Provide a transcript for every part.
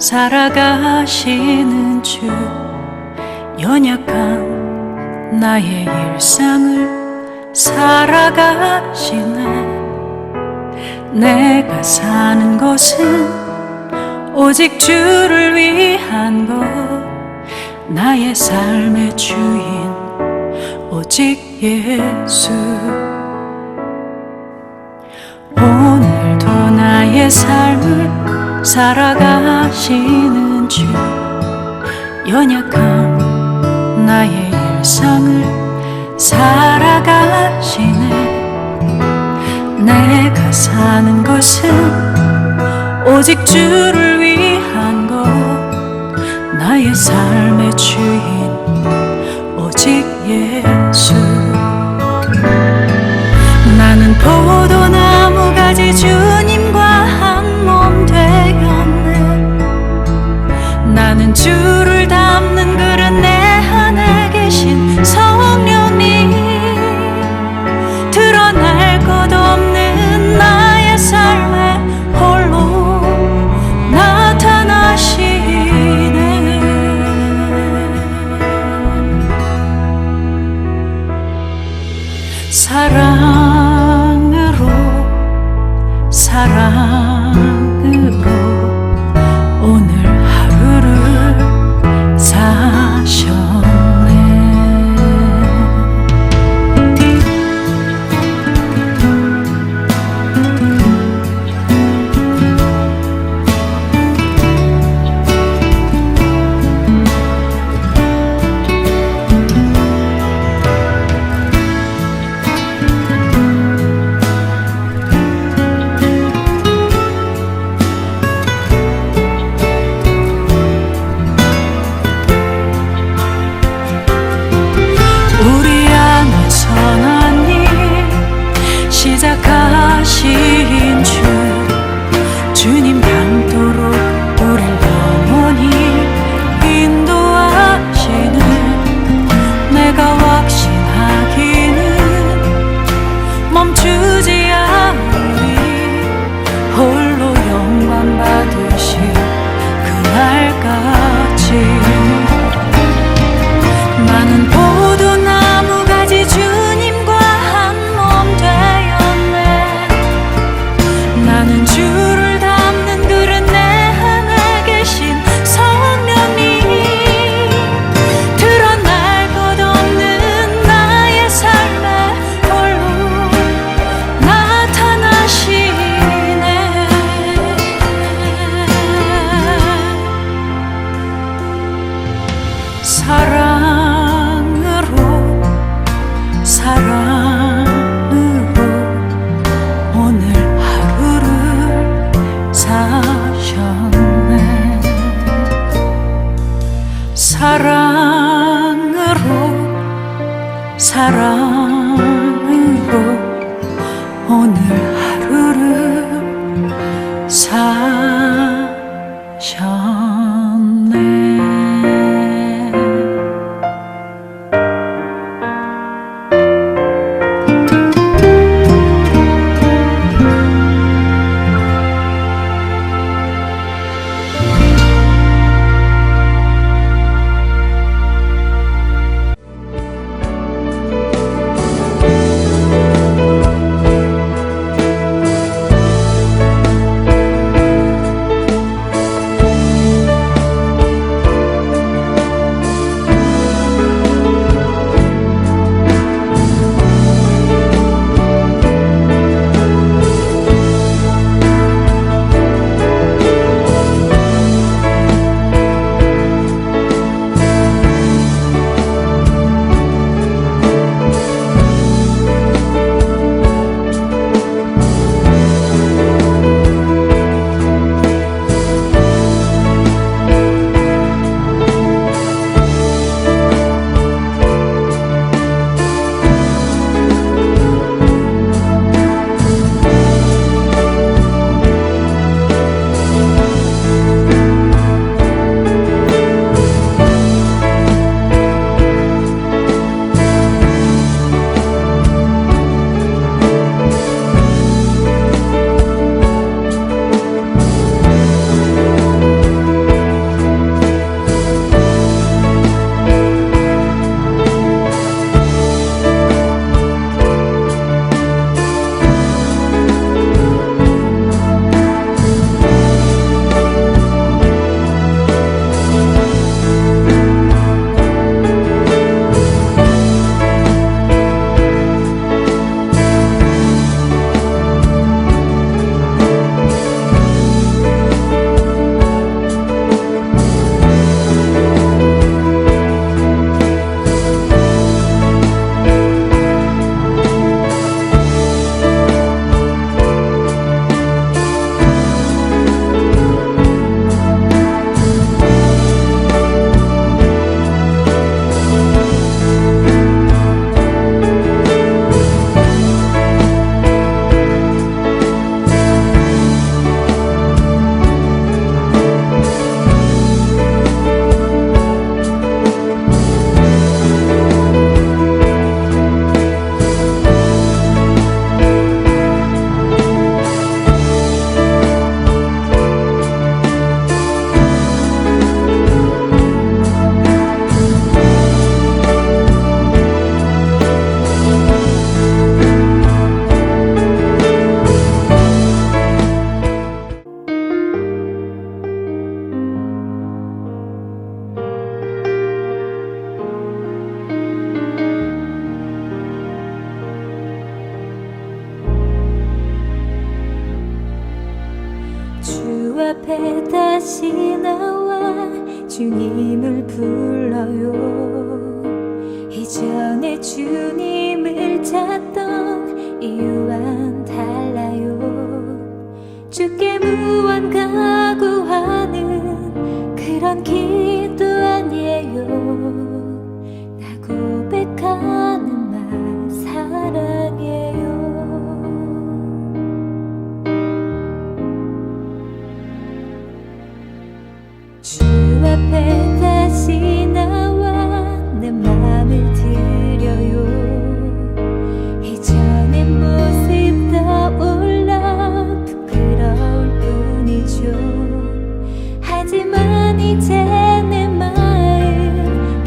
살아가시는 주, 연약한 나의 일상을 살아가시네. 내가 사는 것은 오직 주를 위한 것, 나의 삶의 주인 오직 예수. 오늘도 나의 삶을 살아가시는 주, 연약한 나의 일상을 살아가시네. 내가 사는 것은 오직 주를 위한 것, 나의 삶의 주인 오직 예수. 나는 포도나무 가지 주님과 한 몸 되었네. 나는 주를 담는 그릇, 내 안에 계신 성령님, 드러날 것 없는 나의 삶에 홀로 나타나시네. 사랑으로 오늘 하루를 사셨네. 시작하신 주, 주님 닮도록 우릴 영원히 인도하시는, 내가 확신하기는 멈추지 않으리. 홀로 영광 받으실 그날까지. 나는 포도나무 가지 주님과 한 몸 되었네. 나는 주를 담는 그릇, 내 안에 계신 성령님, 드러날 것 없는 나의 삶에 홀로 나타나시네. 사랑으로 오늘 하루를 사셨네. 사랑으로 오늘 하루를 사셨네. 다시 나와 주님을 불러요. 이전에 주님을 찾던 이유와는 달라요. 주께 무언가 구하는 그런 기도 아니에요. 나 고백하는 말 사랑해요. 주 앞에 다시 나와 내 맘을 드려요. 이전의 모습 떠올라 부끄러울 뿐이죠. 하지만 이제 내 마음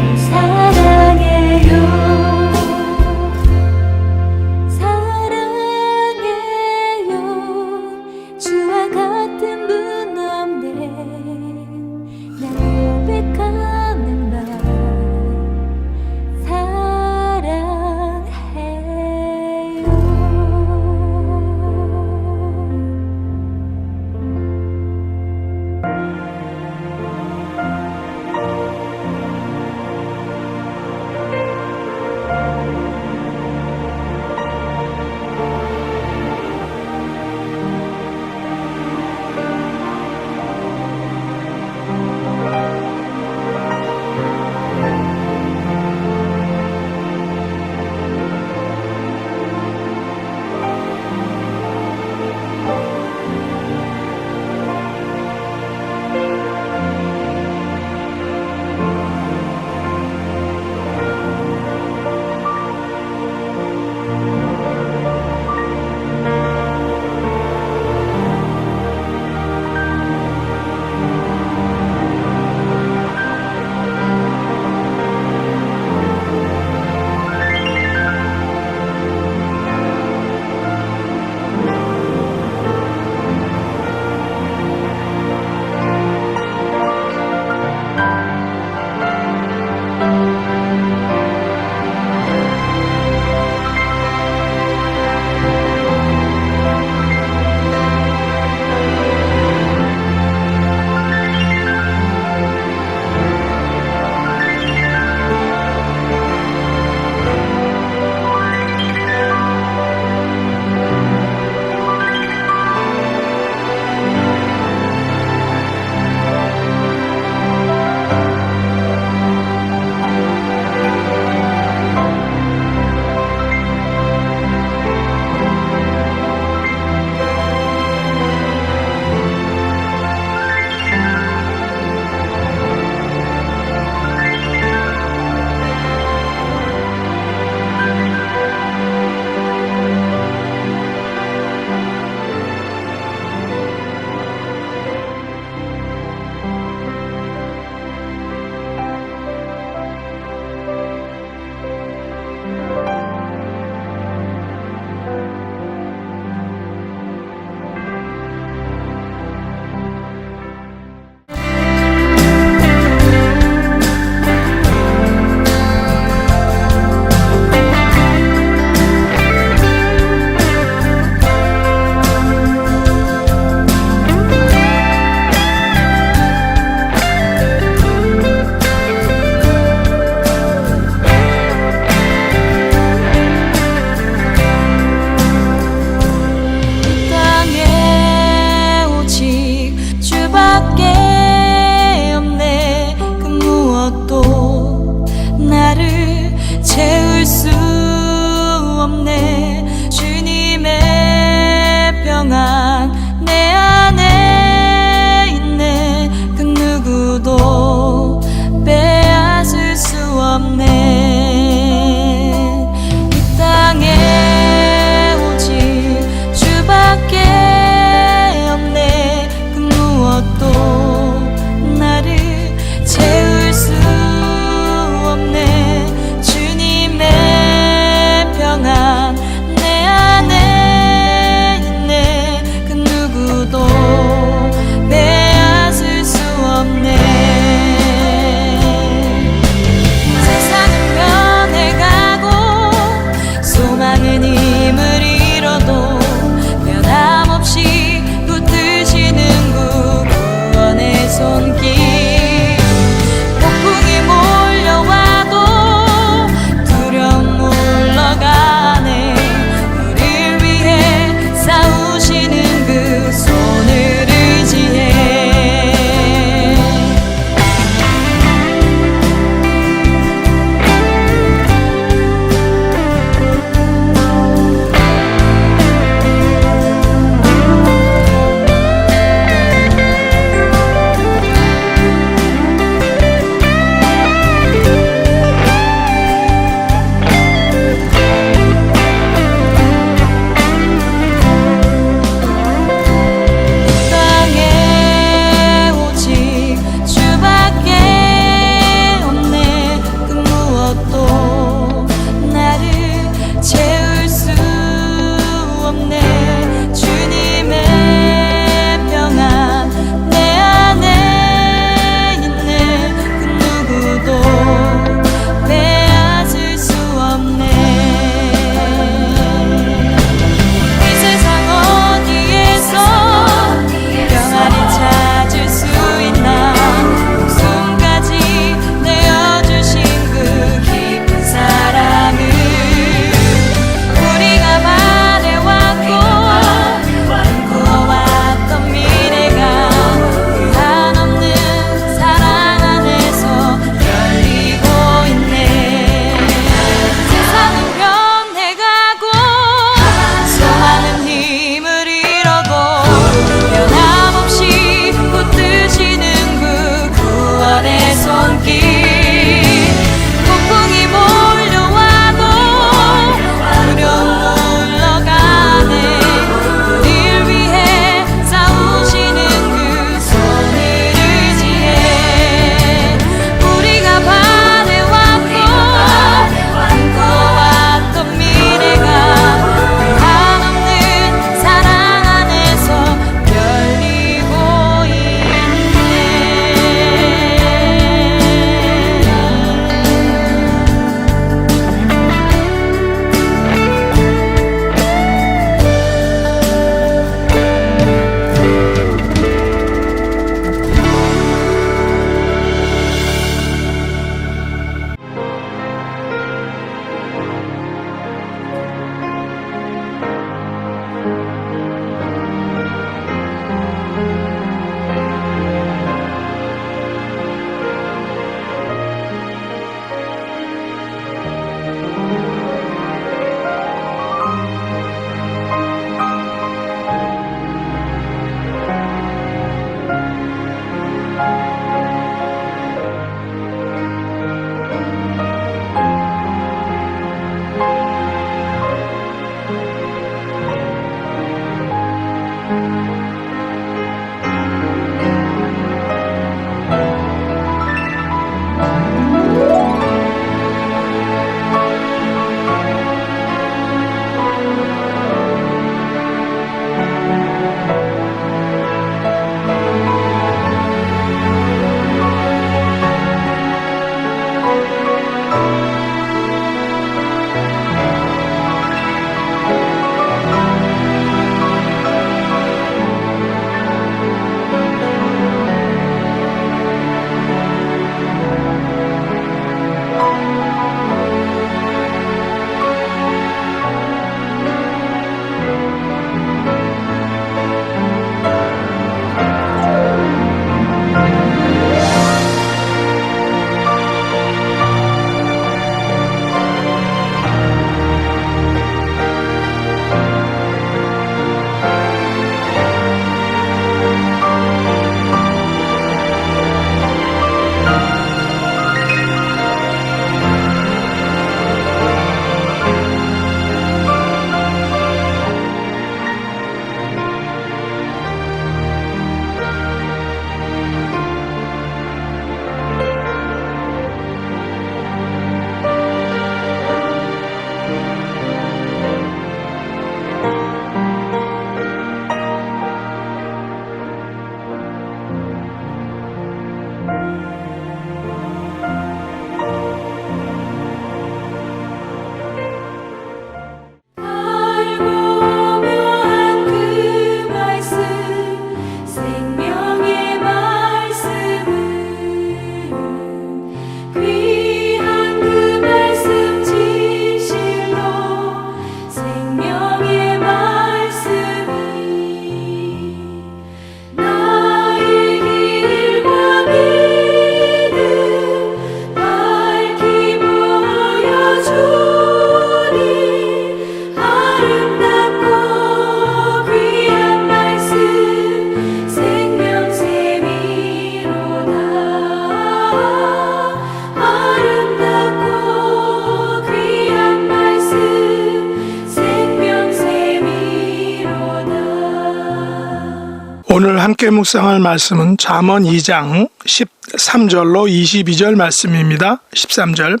함께 묵상할 말씀은 잠언 2장 13절로 22절 말씀입니다. 13절.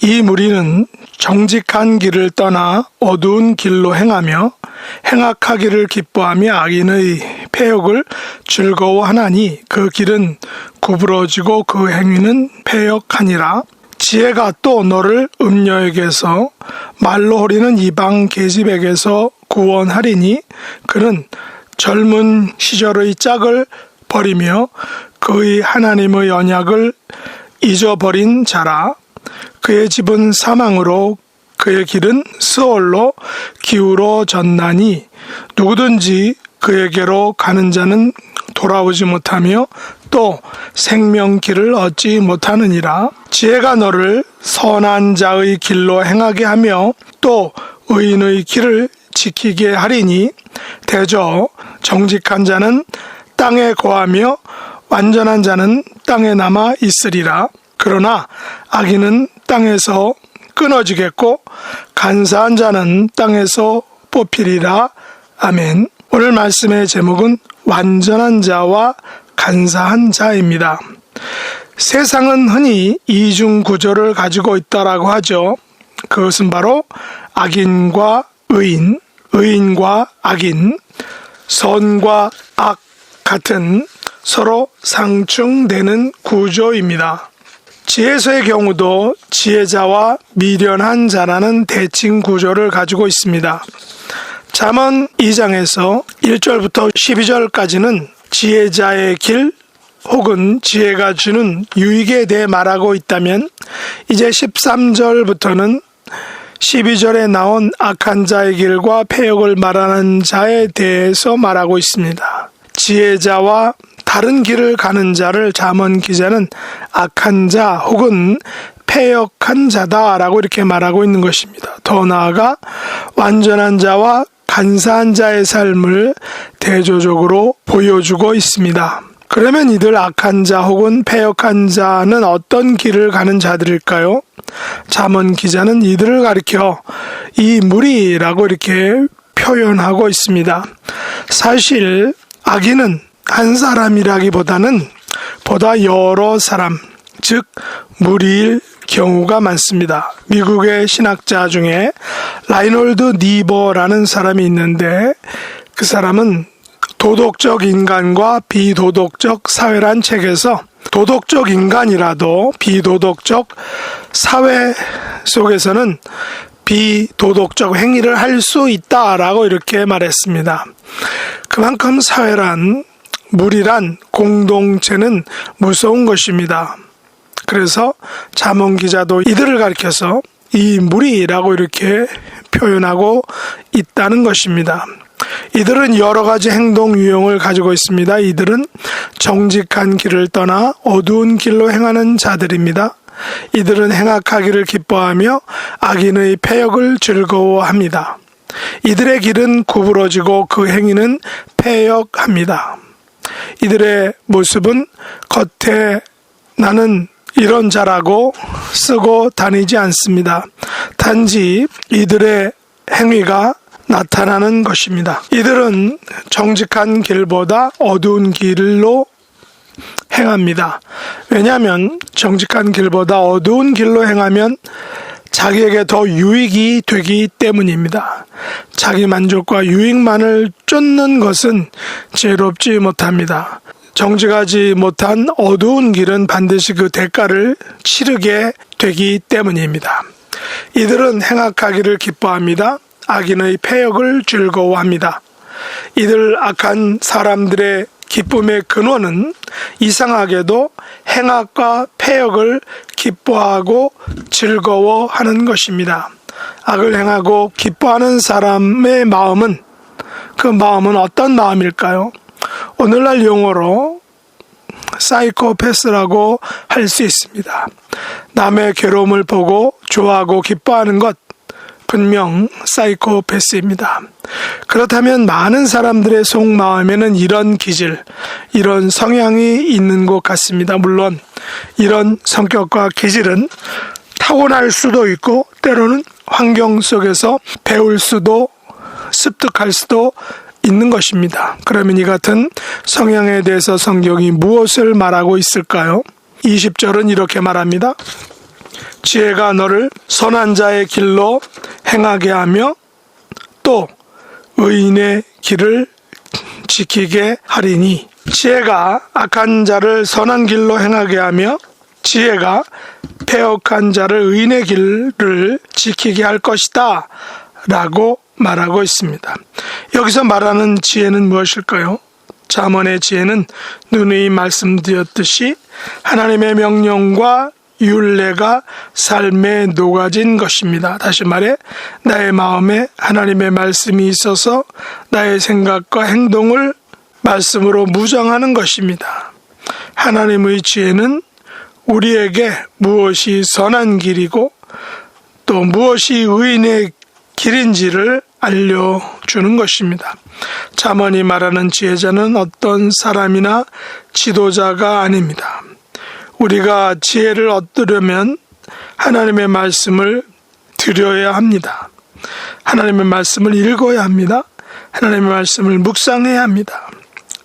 이 무리는 정직한 길을 떠나 어두운 길로 행하며 행악하기를 기뻐하며 악인의 패역을 즐거워하나니 그 길은 구부러지고 그 행위는 패역하니라. 지혜가 또 너를 음녀에게서 말로 호리는 이방 계집에게서 구원하리니 그는 젊은 시절의 짝을 버리며 그의 하나님의 언약을 잊어버린 자라. 그의 집은 사망으로 그의 길은 스올로 기울어졌나니 누구든지 그에게로 가는 자는 돌아오지 못하며 또 생명길을 얻지 못하느니라. 지혜가 너를 선한 자의 길로 행하게 하며 또 의인의 길을 지키게 하리니 대저 정직한 자는 땅에 거하며 완전한 자는 땅에 남아 있으리라. 그러나 악인은 땅에서 끊어지겠고 간사한 자는 땅에서 뽑히리라. 아멘. 오늘 말씀의 제목은 완전한 자와 간사한 자입니다. 세상은 흔히 이중 구조를 가지고 있다라고 하죠. 그것은 바로 악인과 의인, 의인과 악인, 선과 악 같은 서로 상충되는 구조입니다. 지혜서의 경우도 지혜자와 미련한 자라는 대칭 구조를 가지고 있습니다. 잠언 2장에서 1절부터 12절까지는 지혜자의 길 혹은 지혜가 주는 유익에 대해 말하고 있다면 이제 13절부터는 12절에 나온 악한 자의 길과 패역을 말하는 자에 대해서 말하고 있습니다. 지혜자와 다른 길을 가는 자를 잠언 기자는 악한 자 혹은 패역한 자다라고 이렇게 말하고 있는 것입니다. 더 나아가 완전한 자와 간사한 자의 삶을 대조적으로 보여주고 있습니다. 그러면 이들 악한 자 혹은 패역한 자는 어떤 길을 가는 자들일까요? 잠언 기자는 이들을 가리켜 이 무리라고 이렇게 표현하고 있습니다. 사실 악인은 한 사람이라기보다는 보다 여러 사람, 즉 무리일 경우가 많습니다. 미국의 신학자 중에 라이놀드 니버라는 사람이 있는데 그 사람은 도덕적 인간과 비도덕적 사회란 책에서 도덕적 인간이라도 비도덕적 사회 속에서는 비도덕적 행위를 할 수 있다라고 이렇게 말했습니다. 그만큼 사회란, 무리란, 공동체는 무서운 것입니다. 그래서 잠언 기자도 이들을 가리켜서 이 무리라고 이렇게 표현하고 있다는 것입니다. 이들은 여러 가지 행동 유형을 가지고 있습니다. 이들은 정직한 길을 떠나 어두운 길로 행하는 자들입니다. 이들은 행악하기를 기뻐하며 악인의 패역을 즐거워합니다. 이들의 길은 구부러지고 그 행위는 패역합니다. 이들의 모습은 겉에 나는 이런 자라고 쓰고 다니지 않습니다. 단지 이들의 행위가 나타나는 것입니다. 이들은 정직한 길보다 어두운 길로 행합니다. 왜냐하면 정직한 길보다 어두운 길로 행하면 자기에게 더 유익이 되기 때문입니다. 자기 만족과 유익만을 쫓는 것은 지혜롭지 못합니다. 정직하지 못한 어두운 길은 반드시 그 대가를 치르게 되기 때문입니다. 이들은 행악하기를 기뻐합니다. 악인의 패역을 즐거워합니다. 이들 악한 사람들의 기쁨의 근원은 이상하게도 행악과 패역을 기뻐하고 즐거워하는 것입니다. 악을 행하고 기뻐하는 사람의 마음은 그 마음은 어떤 마음일까요? 오늘날 용어로 사이코패스라고 할 수 있습니다. 남의 괴로움을 보고 좋아하고 기뻐하는 것 분명 사이코패스입니다. 그렇다면 많은 사람들의 속마음에는 이런 기질, 이런 성향이 있는 것 같습니다. 물론 이런 성격과 기질은 타고날 수도 있고 때로는 환경 속에서 배울 수도 습득할 수도 있는 것입니다. 그러면 이 같은 성향에 대해서 성경이 무엇을 말하고 있을까요? 20절은 이렇게 말합니다. 지혜가 너를 선한 자의 길로 행하게 하며 또 의인의 길을 지키게 하리니, 지혜가 악한 자를 선한 길로 행하게 하며 지혜가 패역한 자를 의인의 길을 지키게 할 것이다 라고 말하고 있습니다. 여기서 말하는 지혜는 무엇일까요? 잠언의 지혜는 누누이 말씀드렸듯이 하나님의 명령과 율례가 삶에 녹아진 것입니다. 다시 말해 나의 마음에 하나님의 말씀이 있어서 나의 생각과 행동을 말씀으로 무장하는 것입니다. 하나님의 지혜는 우리에게 무엇이 선한 길이고 또 무엇이 의인의 길인지를 알려주는 것입니다. 잠언이 말하는 지혜자는 어떤 사람이나 지도자가 아닙니다. 우리가 지혜를 얻으려면 하나님의 말씀을 들여야 합니다. 하나님의 말씀을 읽어야 합니다. 하나님의 말씀을 묵상해야 합니다.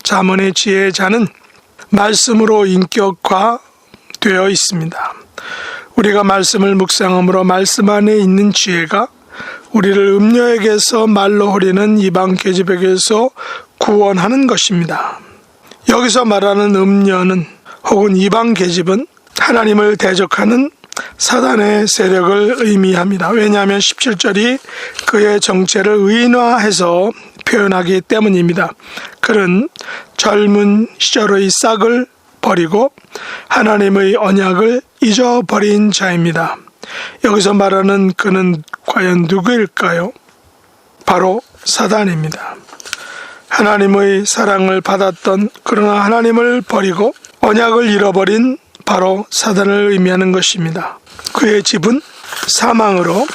잠언의 지혜자는 말씀으로 인격화되어 있습니다. 우리가 말씀을 묵상함으로 말씀 안에 있는 지혜가 우리를 음녀에게서 말로 허리는 이방 계집에게서 구원하는 것입니다. 여기서 말하는 음녀는 혹은 이방 계집은 하나님을 대적하는 사단의 세력을 의미합니다. 왜냐하면 17절이 그의 정체를 의인화해서 표현하기 때문입니다. 그는 젊은 시절의 싹을 버리고 하나님의 언약을 잊어버린 자입니다. 여기서 말하는 그는 과연 누구일까요? 바로 사단입니다. 하나님의 사랑을 받았던 그러나 하나님을 버리고 언약을 잃어버린 바로 사단을 의미하는 것입니다. 그의 집은 사망으로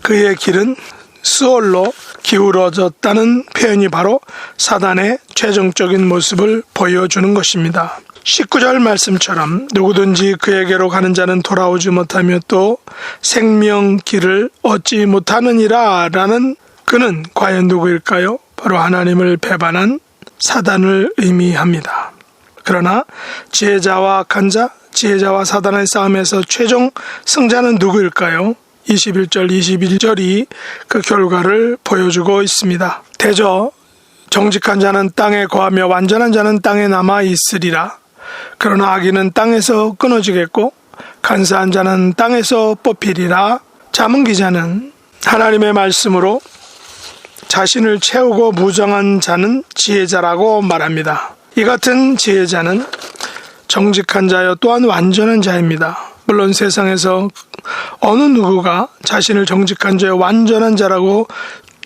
그의 길은 수월로 기울어졌다는 표현이 바로 사단의 최종적인 모습을 보여주는 것입니다. 19절 말씀처럼 누구든지 그에게로 가는 자는 돌아오지 못하며 또 생명길을 얻지 못하느니라 라는 그는 과연 누구일까요? 바로 하나님을 배반한 사단을 의미합니다. 그러나 지혜자와 악한 자, 지혜자와 사단의 싸움에서 최종 승자는 누구일까요? 21절, 21절이 그 결과를 보여주고 있습니다. 대저 정직한 자는 땅에 거하며 완전한 자는 땅에 남아 있으리라. 그러나 악인은 땅에서 끊어지겠고 간사한 자는 땅에서 뽑히리라. 잠언 기자는 하나님의 말씀으로 자신을 채우고 무정한 자는 지혜자라고 말합니다. 이 같은 지혜자는 정직한 자여 또한 완전한 자입니다. 물론 세상에서 어느 누구가 자신을 정직한 자여 완전한 자라고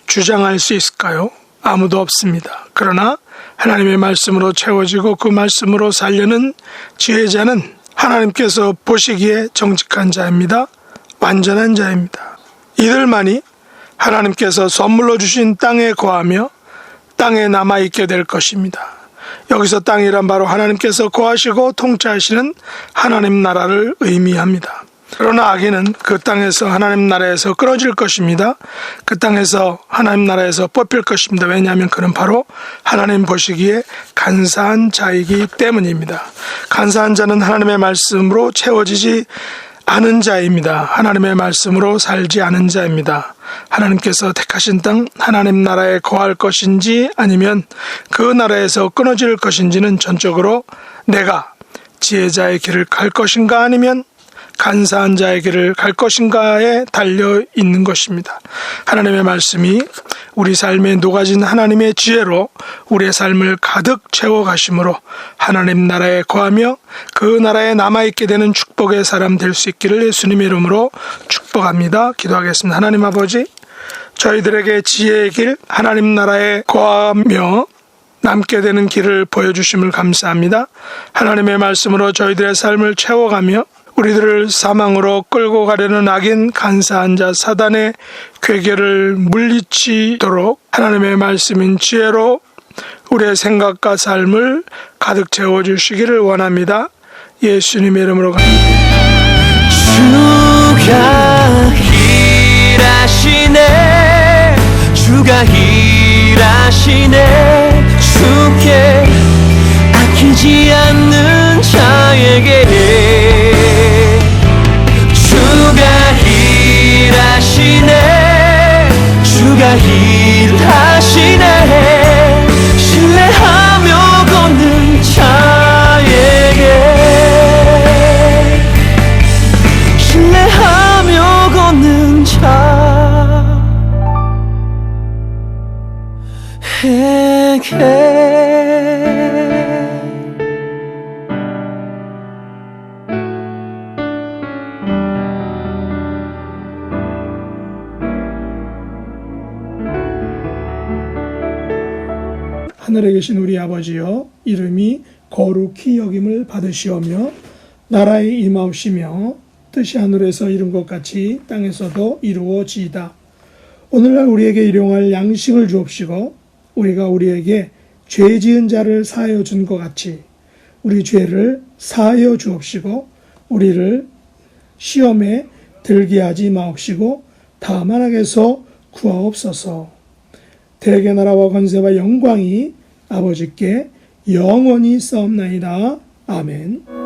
주장할 수 있을까요? 아무도 없습니다. 그러나 하나님의 말씀으로 채워지고 그 말씀으로 살려는 지혜자는 하나님께서 보시기에 정직한 자입니다. 완전한 자입니다. 이들만이 하나님께서 선물로 주신 땅에 거하며 땅에 남아있게 될 것입니다. 여기서 땅이란 바로 하나님께서 거하시고 통치하시는 하나님 나라를 의미합니다. 그러나 악인은 그 땅에서 하나님 나라에서 끊어질 것입니다. 그 땅에서 하나님 나라에서 뽑힐 것입니다. 왜냐하면 그는 바로 하나님 보시기에 간사한 자이기 때문입니다. 간사한 자는 하나님의 말씀으로 채워지지 않은 자입니다. 하나님의 말씀으로 살지 않은 자입니다. 하나님께서 택하신 땅 하나님 나라에 거할 것인지 아니면 그 나라에서 끊어질 것인지는 전적으로 내가 지혜자의 길을 갈 것인가 아니면 간사한 자의 길을 갈 것인가에 달려 있는 것입니다. 하나님의 말씀이 우리 삶에 녹아진 하나님의 지혜로 우리의 삶을 가득 채워가심으로 하나님 나라에 거하며 그 나라에 남아있게 되는 축복의 사람 될 수 있기를 예수님의 이름으로 축복합니다. 기도하겠습니다. 하나님 아버지, 저희들에게 지혜의 길, 하나님 나라에 거하며 남게 되는 길을 보여주심을 감사합니다. 하나님의 말씀으로 저희들의 삶을 채워가며 우리들을 사망으로 끌고 가려는 악인 간사한 자 사단의 궤계를 물리치도록 하나님의 말씀인 지혜로 우리의 생각과 삶을 가득 채워주시기를 원합니다. 예수님의 이름으로 감사합니다. 주가 일하시네. 주가 일하시네 주께 아끼지 않는 자에게 주가 일하시네 주가 일하시네 신뢰하며 걷는 자에게 신뢰하며 걷는 자에게 하늘에 계신 우리 아버지여, 이름이 거룩히 여김을 받으시오며 나라에 임하옵시며 뜻이 하늘에서 이룬 것 같이 땅에서도 이루어지이다. 오늘날 우리에게 일용할 양식을 주옵시고 우리가 우리에게 죄 지은 자를 사하여 준 것 같이 우리 죄를 사하여 주옵시고 우리를 시험에 들게 하지 마옵시고 다만 악에서 구하옵소서. 대개 나라와 권세와 영광이 아버지께 영원히 싸움나이다. 아멘.